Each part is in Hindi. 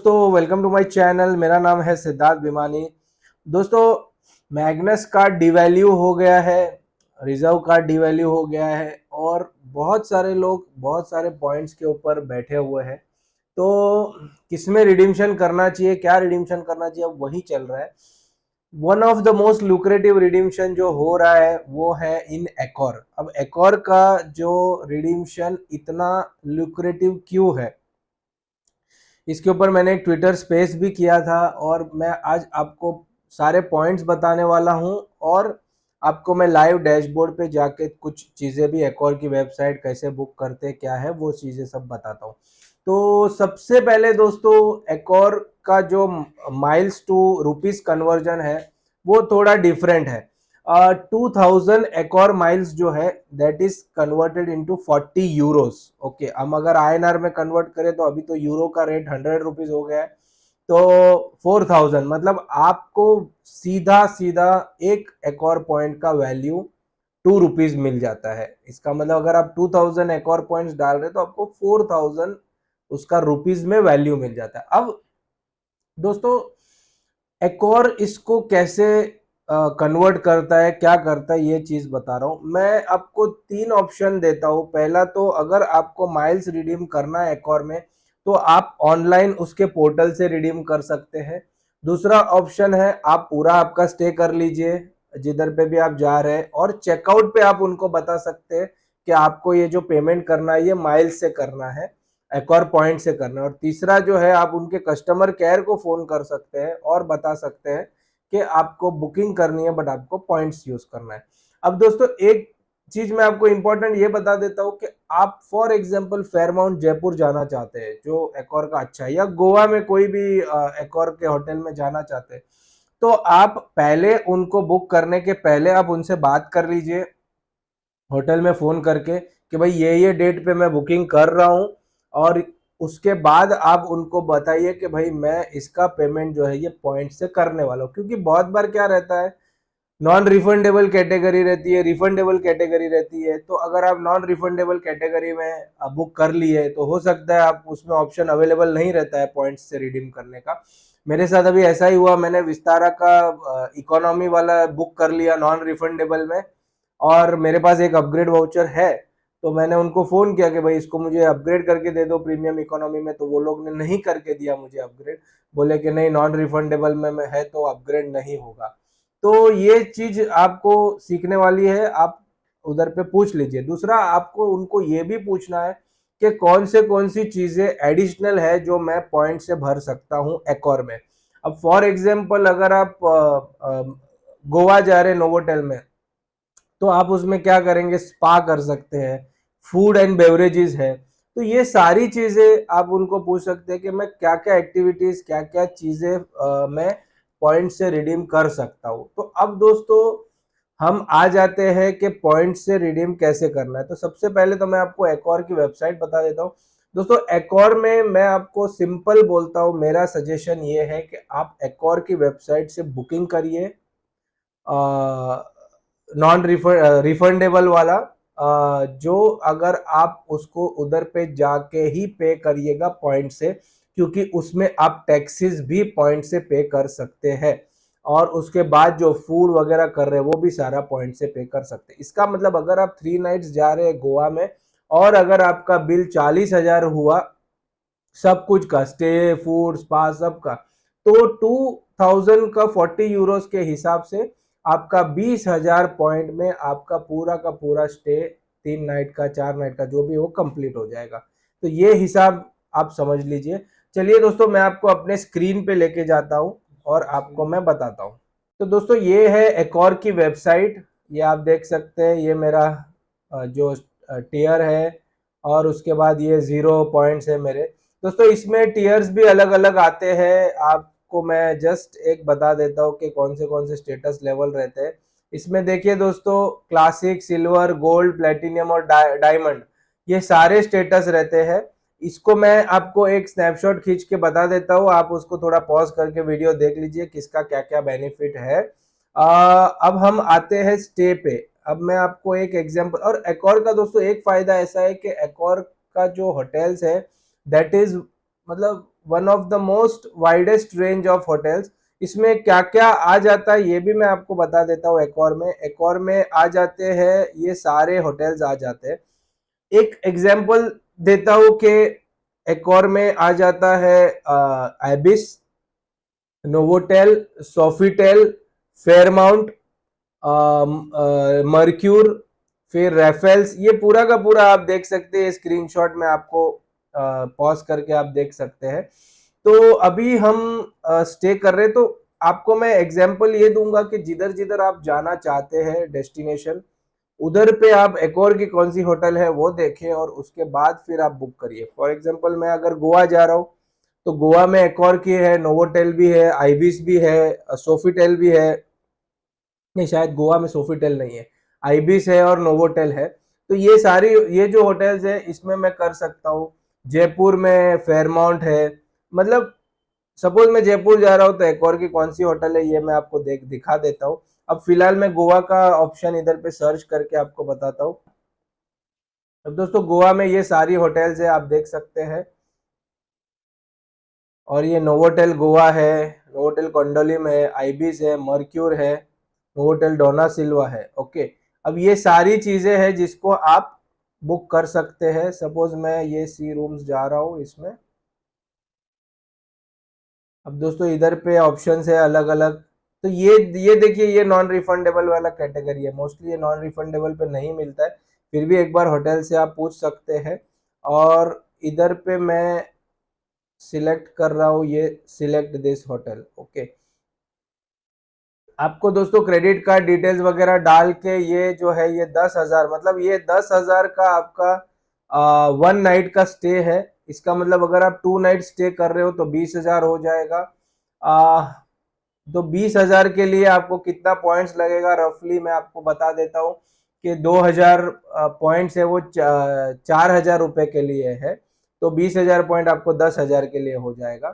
दोस्तों, वेलकम टू माय चैनल। मेरा नाम है सिद्धार्थ भिमानी। दोस्तों, मैग्नस का डिवैल्यू हो गया है, रिजर्व का डिवैल्यू हो गया है और बहुत सारे लोग बहुत सारे पॉइंट्स के ऊपर बैठे हुए हैं। तो किसमें रिडीम्शन करना चाहिए, क्या रिडीम्शन करना चाहिए, अब वही चल रहा है। One of the most lucrative redemption जो हो रहा है वो है इन एकॉर। अब एकॉर का जो रिडीम्शन इतना लुक्रेटिव क्यों है, इसके ऊपर मैंने एक ट्विटर स्पेस भी किया था और मैं आज आपको सारे पॉइंट्स बताने वाला हूं और आपको मैं लाइव डैशबोर्ड पे जाके कुछ चीज़ें भी एकॉर की वेबसाइट कैसे बुक करते क्या है वो चीज़ें सब बताता हूं। तो सबसे पहले दोस्तों, एकॉर का जो माइल्स टू रुपीस कन्वर्जन है वो थोड़ा डिफरेंट है। 2000 एकॉर माइल्स जो है that is converted into 40 Euros. Okay, हम अगर आईएनआर में कन्वर्ट करें तो अभी तो यूरो का रेट 100 रुपीज हो गया है। तो 4000 मतलब आपको सीधा सीधा एक एकॉर पॉइंट का वैल्यू 2 रुपीज मिल जाता है। इसका मतलब अगर आप 2000 एकॉर पॉइंट्स डाल रहे तो आपको 4000 उसका रुपीज में वैल्यू मिल जाता है। अब दोस्तों, एकॉर इसको कैसे कन्वर्ट करता है, क्या करता है, ये चीज बता रहा हूं। मैं आपको 3 ऑप्शन देता हूं। पहला तो अगर आपको माइल्स रिडीम करना है एकॉर में तो आप ऑनलाइन उसके पोर्टल से रिडीम कर सकते हैं। दूसरा ऑप्शन है आप पूरा आपका स्टे कर लीजिए जिधर पे भी आप जा रहे हैं और चेकआउट पे आप उनको बता सकते हैं कि आपको ये जो पेमेंट करना है ये माइल्स से करना है, एकॉर पॉइंट से करना है। और तीसरा जो है आप उनके कस्टमर केयर को फोन कर सकते हैं और बता सकते हैं कि आपको बुकिंग करनी है बट आपको पॉइंट्स यूज करना है। अब दोस्तों, एक चीज मैं आपको इंपॉर्टेंट ये बता देता हूँ कि आप फॉर एग्जांपल फेयरमाउंट जयपुर जाना चाहते हैं जो एकॉर का अच्छा है, या गोवा में कोई भी एकॉर के होटल में जाना चाहते हैं, तो आप पहले उनको बुक करने के पहले आप उनसे बात कर लीजिए होटल में फोन करके कि भाई ये डेट पे मैं बुकिंग कर रहा हूँ। और उसके बाद आप उनको बताइए कि भाई मैं इसका पेमेंट जो है ये पॉइंट से करने वाला हूँ। क्योंकि बहुत बार क्या रहता है, नॉन रिफंडेबल कैटेगरी रहती है, रिफंडेबल कैटेगरी रहती है। तो अगर आप नॉन रिफंडेबल कैटेगरी में बुक कर लिए तो हो सकता है आप उसमें ऑप्शन अवेलेबल नहीं रहता है पॉइंट्स से रिडीम करने का। मेरे साथ अभी ऐसा ही हुआ, मैंने विस्तारा का इकोनॉमी वाला बुक कर लिया नॉन रिफंडेबल में और मेरे पास एक अपग्रेड वाउचर है। तो मैंने उनको फोन किया कि भाई इसको मुझे अपग्रेड करके दे दो प्रीमियम इकोनॉमी में, तो वो लोग ने नहीं करके दिया मुझे अपग्रेड। बोले कि नहीं, नॉन रिफंडेबल में है तो अपग्रेड नहीं होगा। तो ये चीज आपको सीखने वाली है, आप उधर पे पूछ लीजिए। दूसरा, आपको उनको ये भी पूछना है कि कौन सी चीजें एडिशनल है जो मैं पॉइंट से भर सकता हूँ एकॉर में। अब फॉर एग्जांपल अगर आप गोवा जा रहे हैं नोवोटेल में, तो आप उसमें क्या करेंगे, स्पा कर सकते हैं, फूड एंड बेवरेजेस है। तो ये सारी चीजें आप उनको पूछ सकते हैं कि मैं क्या क्या एक्टिविटीज, क्या क्या चीजें मैं पॉइंट से रिडीम कर सकता हूँ। तो अब दोस्तों, हम आ जाते हैं कि पॉइंट से रिडीम कैसे करना है। तो सबसे पहले तो मैं आपको एकॉर की वेबसाइट बता देता हूँ। दोस्तों, एकॉर में मैं आपको सिंपल बोलता हूँ, मेरा सजेशन ये है कि आप एकॉर की वेबसाइट से बुकिंग करिए नॉन रिफंडेबल वाला। जो अगर आप उसको उधर पे जाके ही पे करिएगा पॉइंट से, क्योंकि उसमें आप टैक्सेस भी पॉइंट से पे कर सकते हैं और उसके बाद जो फूड वगैरह कर रहे हैं वो भी सारा पॉइंट से पे कर सकते हैं। इसका मतलब अगर आप 3 नाइट्स जा रहे हैं गोवा में और अगर आपका बिल 40,000 हुआ सब कुछ का, स्टे, फूड, स्पा सब का, तो 2000 का 40 यूरोस के हिसाब से आपका 20,000 पॉइंट में आपका पूरा का पूरा स्टे 3 नाइट का, 4 नाइट का, जो भी हो कंप्लीट हो जाएगा। तो ये हिसाब आप समझ लीजिए। चलिए दोस्तों, मैं आपको अपने स्क्रीन पे लेके जाता हूँ और आपको मैं बताता हूँ। तो दोस्तों, ये है एकॉर की वेबसाइट। ये आप देख सकते हैं, ये मेरा जो टीयर है और उसके बाद ये 0 पॉइंट्स है मेरे। दोस्तों, इसमें टीयर्स भी अलग अलग आते हैं। आपको मैं जस्ट एक बता देता हूँ कि कौन से स्टेटस लेवल रहते हैं। इसमें देखिए दोस्तों, क्लासिक, सिल्वर, गोल्ड, प्लेटिनियम और डायमंड, ये सारे स्टेटस रहते हैं। इसको मैं आपको एक स्नैपशॉट खींच के बता देता हूँ, आप उसको थोड़ा पॉज करके वीडियो देख लीजिए किसका क्या क्या बेनिफिट है। अब हम आते हैं स्टे पे। अब मैं आपको एक एग्जांपल, और एकॉर का दोस्तों एक फायदा ऐसा है कि एकॉर का जो होटल्स है दैट इज मतलब one of the most widest range of hotels. इसमें क्या क्या आ जाता है ये भी मैं आपको बता देता हूँ। एकॉर में आ जाते हैं ये सारे होटल्स आ जाते हैं। एक एग्जांपल देता हूँ कि एकॉर में आ जाता है Ibis, Novotel, Sofitel, Fairmont, Mercure, फिर रेफेल्स। ये पूरा का पूरा आप देख सकते हैं, स्क्रीनशॉट में आपको पॉज करके आप देख सकते हैं। तो अभी हम स्टे कर रहे हैं, तो आपको मैं एग्जांपल ये दूंगा कि जिधर जिधर आप जाना चाहते हैं डेस्टिनेशन, उधर पे आप एकॉर की कौन सी होटल है वो देखें और उसके बाद फिर आप बुक करिए। फॉर एग्जांपल मैं अगर गोवा जा रहा हूँ तो गोवा में एकॉर की है, नोवोटेल भी है, आइबिस भी है, सोफिटेल भी है। नहीं, शायद गोवा में सोफिटेल नहीं है, आइबिस है और नोवोटेल है। तो ये सारी ये जो होटल्स है इसमें मैं कर सकता हूँ। जयपुर में फेयरमाउंट है। मतलब सपोज मैं जयपुर जा रहा हूँ तो एकॉर की कौन सी होटल है ये मैं आपको दिखा देता हूँ। अब फिलहाल मैं गोवा का ऑप्शन इधर पे सर्च करके आपको बताता हूँ। अब दोस्तों गोवा में ये सारी होटल्स है, आप देख सकते हैं। और ये नोवोटेल गोवा है, नोवोटेल कोंडोलिम है, आइबिस है, मर्क्यूर है, नोवोटेल डोना सिल्वा है। ओके, अब ये सारी चीजें हैं जिसको आप बुक कर सकते हैं। सपोज मैं ये सी रूम्स जा रहा हूँ इसमें। अब दोस्तों इधर पे ऑप्शंस है अलग अलग। तो ये देखिए, ये नॉन रिफंडेबल वाला कैटेगरी है। मोस्टली ये नॉन रिफंडेबल पे नहीं मिलता है, फिर भी एक बार होटल से आप पूछ सकते हैं। और इधर पे मैं सिलेक्ट कर रहा हूँ ये सिलेक्ट दिस होटल। ओके, आपको दोस्तों क्रेडिट कार्ड डिटेल्स वगैरह डाल के ये जो है ये 10,000, मतलब ये 10,000 का आपका 1 नाइट का स्टे है। इसका मतलब अगर आप 2 नाइट स्टे कर रहे हो तो 20,000 हो जाएगा। तो 20,000 के लिए आपको कितना पॉइंट्स लगेगा रफली मैं आपको बता देता हूँ कि 2,000 पॉइंट्स है वो 4,000 रुपए के लिए है। तो 20,000 पॉइंट आपको 10,000 के लिए हो जाएगा।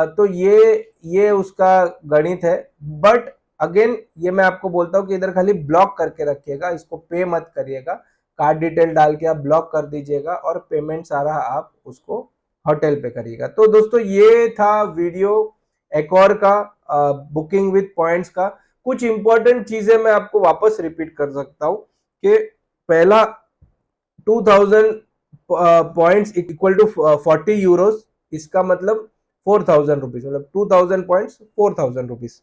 तो ये उसका गणित है। बट अगेन ये मैं आपको बोलता हूँ कि इधर खाली ब्लॉक करके रखिएगा, इसको पे मत करिएगा। कार्ड डिटेल डाल के आप ब्लॉक कर दीजिएगा और पेमेंट सारा आप उसको होटल पे करिएगा। तो दोस्तों ये था वीडियो एकॉर का बुकिंग विद पॉइंट्स का। कुछ इंपॉर्टेंट चीजें मैं आपको वापस रिपीट कर सकता हूँ कि पहला 2,000 पॉइंट्स इक्वल टू 40 यूरोस। इसका मतलब 4,000 रुपीज, मतलब 2,000 पॉइंट्स 4,000 रुपीज।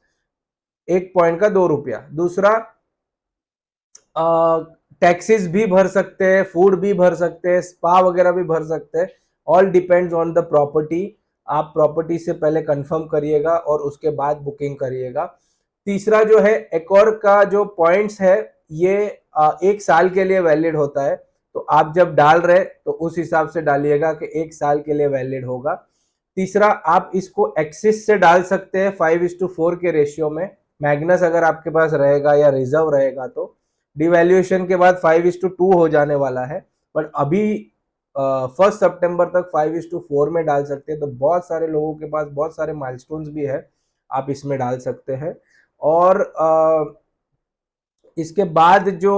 एक पॉइंट का 2 रुपया। दूसरा, टैक्सेस भी भर सकते हैं, फूड भी भर सकते हैं, स्पा वगैरह भी भर सकते हैं। All depends on the property. आप प्रॉपर्टी से पहले कंफर्म करिएगा और उसके बाद बुकिंग करिएगा। तीसरा जो है एकॉर का जो पॉइंट्स है ये 1 साल के लिए वैलिड होता है। तो आप जब डाल रहे तो उस हिसाब से डालिएगा कि 1 साल के लिए वैलिड होगा। तीसरा, आप इसको एक्सिस से डाल सकते हैं 5:4 के रेशियो में। मैग्नस अगर आपके पास रहेगा या रिजर्व रहेगा तो डिवैल्यूएशन के बाद 5:2 हो जाने वाला है। बट अभी 1 सितंबर तक 5:4 में डाल सकते हैं। तो बहुत सारे लोगों के पास बहुत सारे माइलस्टोन्स भी है, आप इसमें डाल सकते हैं। और इसके बाद जो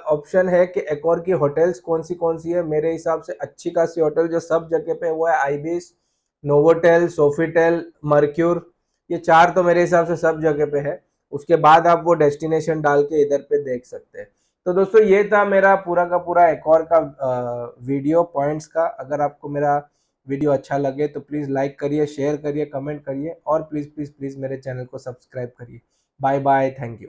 ऑप्शन है कि एकॉर की होटल्स कौन सी है, मेरे हिसाब से अच्छी खासी होटल जो सब जगह पे वो है आइबिस, नोवोटेल, सोफिटेल, मर्क्यूर। ये 4 तो मेरे हिसाब से सब जगह पे है। उसके बाद आप वो डेस्टिनेशन डाल के इधर पे देख सकते हैं। तो दोस्तों ये था मेरा पूरा का पूरा एकॉर का वीडियो पॉइंट्स का। अगर आपको मेरा वीडियो अच्छा लगे तो प्लीज़ लाइक करिए, शेयर करिए, कमेंट करिए और प्लीज़ प्लीज़ प्लीज़ मेरे चैनल को सब्सक्राइब करिए। Bye bye, thank you.